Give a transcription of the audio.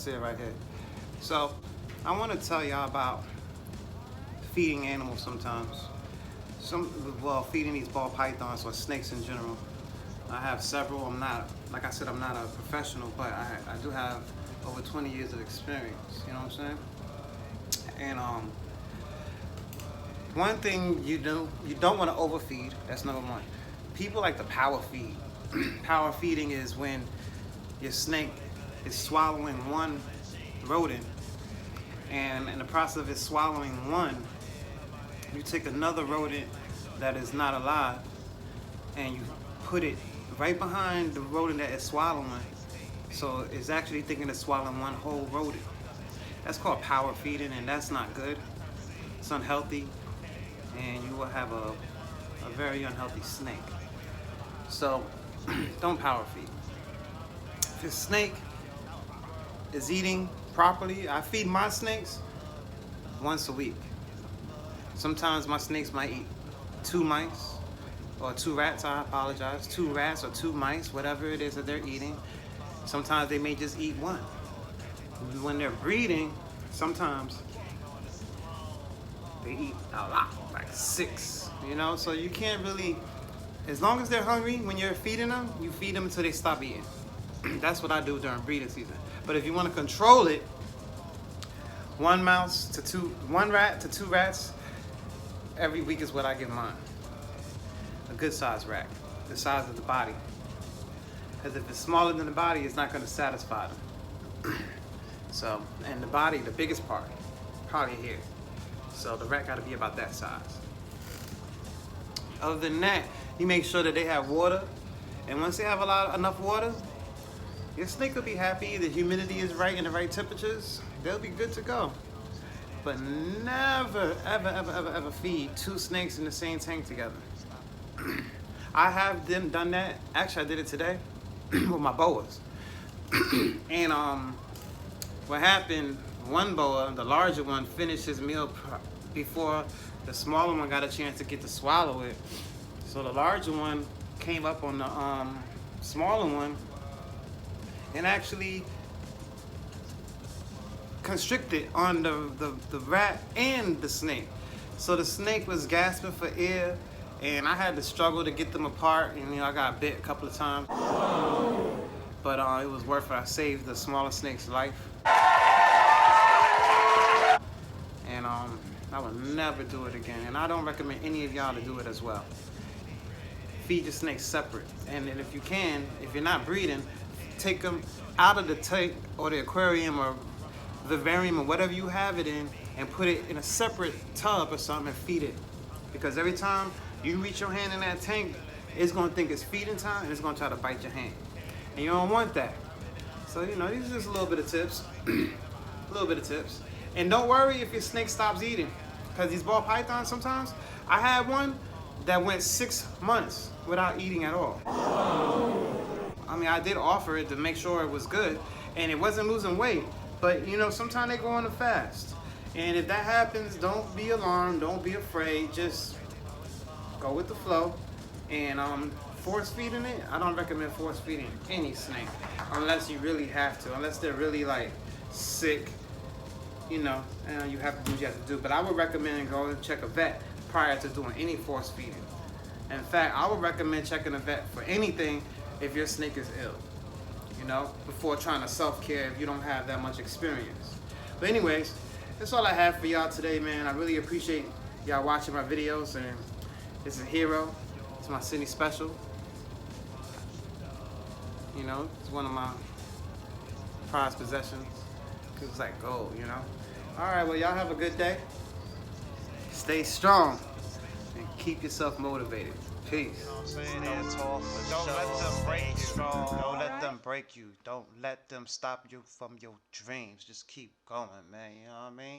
Sincere right here. So I want to tell y'all about feeding animals sometimes. Feeding these ball pythons or snakes in general. I have several. I'm not a professional, but I do have over 20 years of experience. You know what I'm saying? And one thing you don't want to overfeed. That's number one. People like to power feed. Power feeding is when your snake is swallowing one rodent, and in the process of it swallowing one, you take another rodent that is not alive and you put it right behind the rodent that is swallowing. So it's actually thinking of swallowing one whole rodent. That's called power feeding, and that's not good. It's unhealthy, and you will have a very unhealthy snake. So don't power feed. If a snake is eating properly, I feed my snakes once a week. Sometimes my snakes might eat 2 mice or 2 rats, I apologize. 2 rats or 2 mice, whatever it is that they're eating. Sometimes they may just eat 1. When they're breeding, sometimes they eat a lot, like 6, you know? So you can't really, as long as they're hungry, when you're feeding them, you feed them until they stop eating. That's what I do during breeding season. But if you want to control it, 1 rat to 2 rats every week is what I give mine. A good sized rat, the size of the body. Because if it's smaller than the body, it's not going to satisfy them. So, and the body, the biggest part, probably here. So the rat got to be about that size. Other than that, you make sure that they have water. And once they have enough water, your snake will be happy. The humidity is right and the right temperatures. They'll be good to go. But never, ever feed 2 snakes in the same tank together. I have done that. Actually, I did it today with my boas. And what happened, one boa, the larger one, finished his meal before the smaller one got a chance to get to swallow it. So the larger one came up on the smaller one and actually constricted on the rat and the snake. So the snake was gasping for air, and I had to struggle to get them apart. And I got bit a couple of times, but it was worth it. I saved the smaller snake's life. And I would never do it again, and I don't recommend any of y'all to do it as well. Feed your snakes separate, and then if you can, if you're not breeding, take them out of the tank or the aquarium or vivarium or whatever you have it in, and put it in a separate tub or something and feed it. Because every time you reach your hand in that tank, it's going to think it's feeding time and it's going to try to bite your hand. And you don't want that. So, these are just a little bit of tips. A little bit of tips. And don't worry if your snake stops eating. Because these ball pythons sometimes, I had one that went 6 months without eating at all. I mean, I did offer it to make sure it was good, and it wasn't losing weight. But, sometimes they go on a fast. And if that happens, don't be alarmed. Don't be afraid. Just go with the flow. And force feeding it, I don't recommend force feeding any snake. Unless you really have to. Unless they're really, sick. And you have to do what you have to do. But I would recommend going and check a vet prior to doing any force feeding. In fact, I would recommend checking a vet for anything if your snake is ill. Before trying to self-care if you don't have that much experience. But anyways, that's all I have for y'all today, man. I really appreciate y'all watching my videos, and this is Hero. It's my city special. It's one of my prized possessions. It's like gold, All right, well, y'all have a good day. Stay strong and keep yourself motivated. Peace. Don't let them break you. Don't let them break you. Don't let them stop you from your dreams. Just keep going, man. You know what I mean?